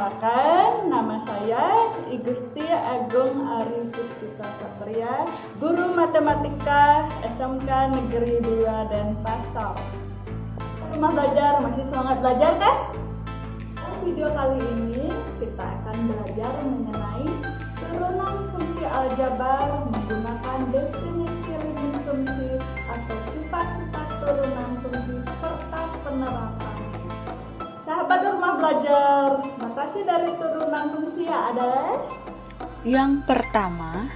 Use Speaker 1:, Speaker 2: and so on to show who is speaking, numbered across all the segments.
Speaker 1: Perkenalkan, nama saya I Gusti Agung Ari Puspita Satria, Guru Matematika SMK Negeri 2 Denpasar. Rumah belajar masih semangat belajar kan? Dalam video kali ini kita akan belajar mengenai turunan fungsi aljabar menggunakan definisi limit fungsi atau sifat-sifat turunan fungsi serta penerapan. Sahabat rumah belajar, notasi dari turunan fungsi ada?
Speaker 2: Yang pertama,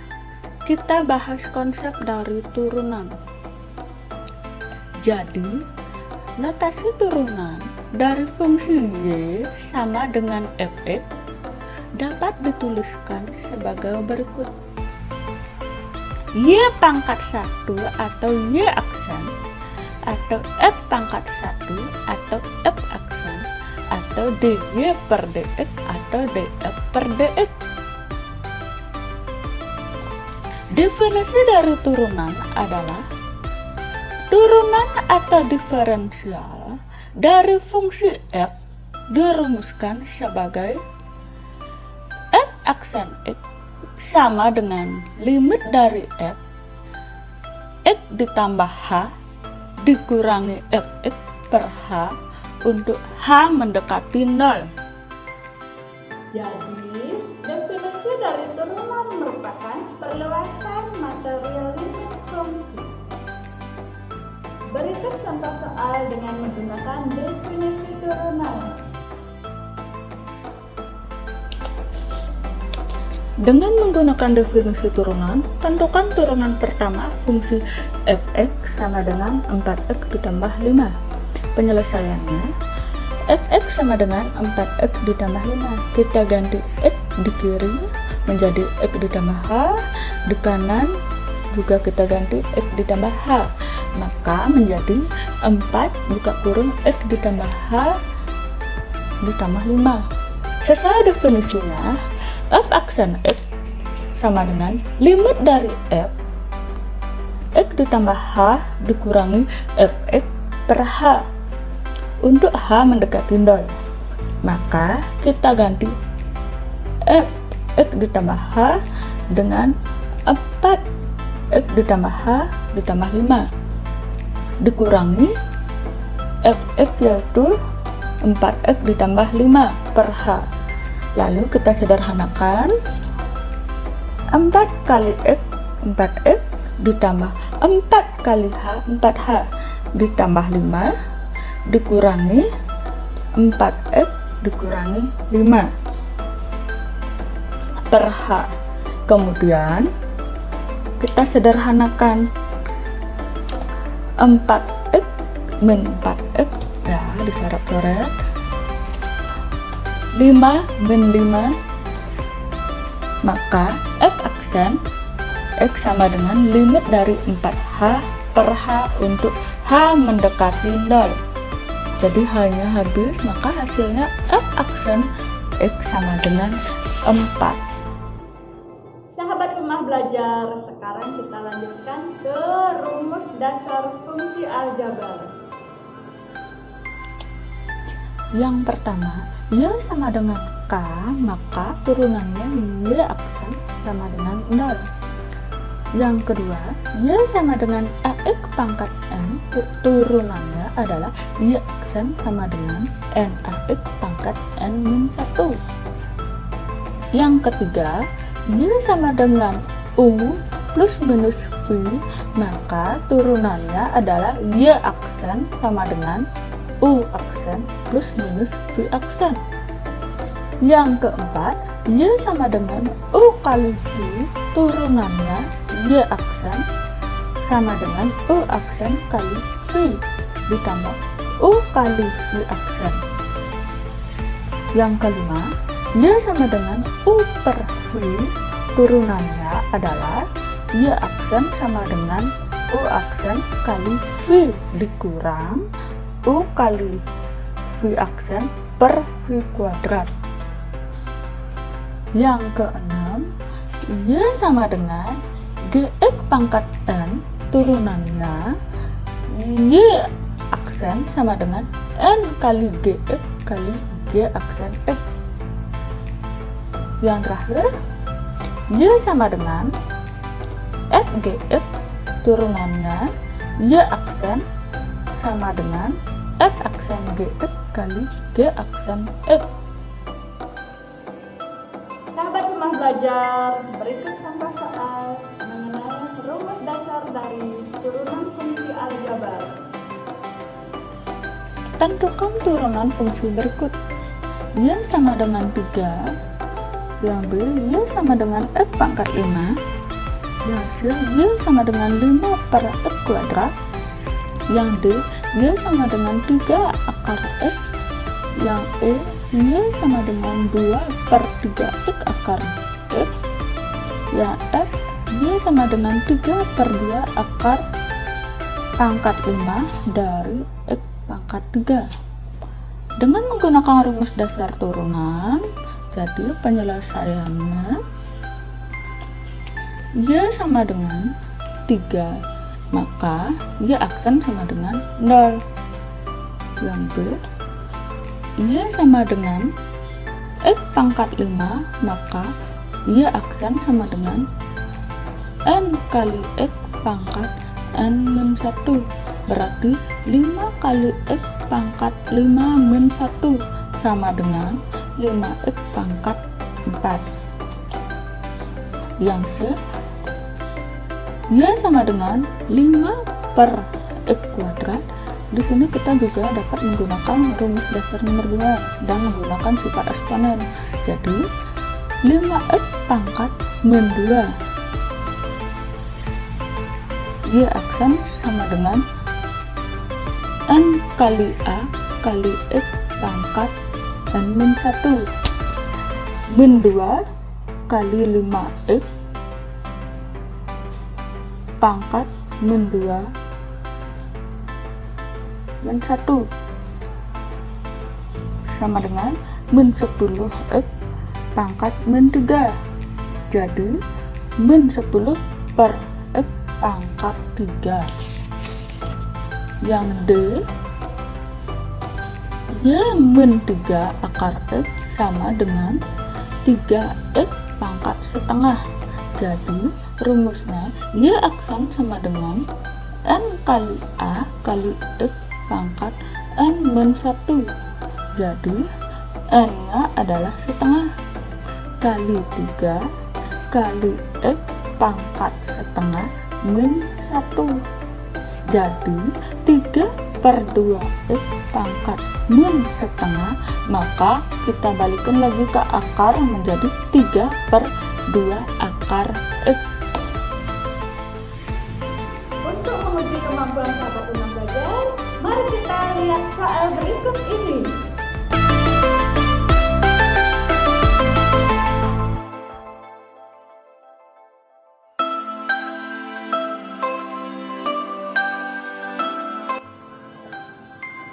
Speaker 2: kita bahas konsep dari turunan. Jadi, notasi turunan dari fungsi Y sama dengan fx dapat dituliskan sebagai berikut. Y pangkat 1 atau Y aksen, atau F pangkat 1 atau F aksen, atau dy per dx atau df per dx. Definisi dari turunan adalah turunan atau diferensial dari fungsi f dirumuskan sebagai f aksen x sama dengan limit dari f ditambah h dikurangi fx per h untuk h mendekati 0.
Speaker 1: Jadi, definisi dari turunan merupakan perluasan materi limit fungsi. Berikut contoh soal dengan menggunakan definisi turunan.
Speaker 2: Dengan menggunakan definisi turunan, tentukan turunan pertama fungsi fx sama dengan 4x ditambah 5. Penyelesaiannya, fx sama dengan 4x ditambah 5. Kita ganti x di kiri menjadi x ditambah h, di kanan juga kita ganti x ditambah h. Maka menjadi 4 buka kurung x ditambah h ditambah 5. Sesuai definisinya, f aksen x sama dengan limit dari f x ditambah h dikurangi fx per h untuk h mendekati 0. Maka kita ganti f x ditambah h dengan 4 x ditambah h ditambah 5 dikurangi fx yaitu 4x ditambah 5 per h. Lalu kita sederhanakan 4 kali x 4x ditambah 4 kali h 4h ditambah 5 dikurangi 4x dikurangi 5 per h. Kemudian kita sederhanakan 4x min 4x ya dicoret-coret, 5 min 5, maka f aksen x sama dengan limit dari 4h per h untuk h mendekati 0. Jadi hanya habis, maka hasilnya f aksen x sama dengan 4.
Speaker 1: Sahabat rumah belajar, sekarang kita lanjutkan ke rumus dasar fungsi aljabar.
Speaker 2: Yang pertama, y sama dengan k, maka turunannya y aksen sama dengan 0. Yang kedua, y sama dengan ax pangkat n, turunannya adalah y aksen sama dengan n ax pangkat n min 1. Yang ketiga, y sama dengan u plus minus v, maka turunannya adalah y aksen sama dengan u aksen plus minus v aksen. Yang keempat, y sama dengan u kali v, turunannya y aksen sama dengan u aksen kali v ditambah u kali v aksen. Yang kelima, y sama dengan u per v, turunannya adalah y aksen sama dengan u aksen kali v dikurang u kali v aksen per v kuadrat. Yang keenam, y sama dengan gx pangkat n, turunannya y aksen sama dengan n kali gx kali g aksen f. Yang terakhir, Y sama dengan FGX turunannya Y aksen sama dengan F aksen GX kali G aksen X.
Speaker 1: Sahabat rumah belajar, berikut sampah soal mengenai rumus dasar dari turunan fungsi aljabar.
Speaker 2: Tentukan turunan fungsi berikut. Y sama dengan 3, yang B Y sama dengan X pangkat 5, yang C Y sama dengan 5 per X kuadrat, yang D Y sama dengan 3 akar X, yang E Y sama dengan 2 per 3X akar X, yang F Y sama dengan 3 per 2 akar pangkat 5 dari X pangkat 3. Dengan menggunakan rumus dasar turunan, jadi penyelesaiannya Y sama dengan 3, maka Y aksen sama dengan 0. Yang B, Y sama dengan X pangkat 5, maka Y aksen sama dengan N kali X pangkat N-1, berarti 5 kali X pangkat 5-1 sama dengan 5X pangkat 4. Yang C, Y sama dengan 5 per X kuadrat. Di sini kita juga dapat menggunakan rumus dasar nomor 2 dan menggunakan sifat eksponen. Jadi 5X pangkat min 2 Y aksen sama dengan N kali A kali X pangkat N-1 min 2 kali 5X pangkat min 2 min 1 sama dengan min 10X pangkat min 3. Jadi min 10 per X pangkat 3. Yang D, Y min 3 akar X sama dengan 3X pangkat setengah. Jadi rumusnya Y aksen sama dengan N kali A kali X pangkat N-1. Jadi N nya adalah setengah kali 3 kali X pangkat setengah min 1. Jadi 3 per 2X pangkat min setengah, maka kita balikan lagi ke akar menjadi 3 per 2 akar X.
Speaker 1: Untuk menguji kemampuan sahabat rumah belajar, mari kita lihat soal berikut ini.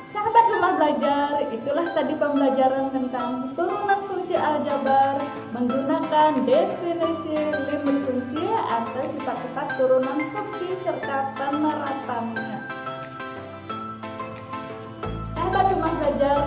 Speaker 1: Sahabat rumah belajar, itulah tadi pembelajaran tentang turunan fungsi aljabar menggunakan definisi limit fungsi atau sifat-sifat turunan fungsi serta penerapannya. Sahabat rumah belajar,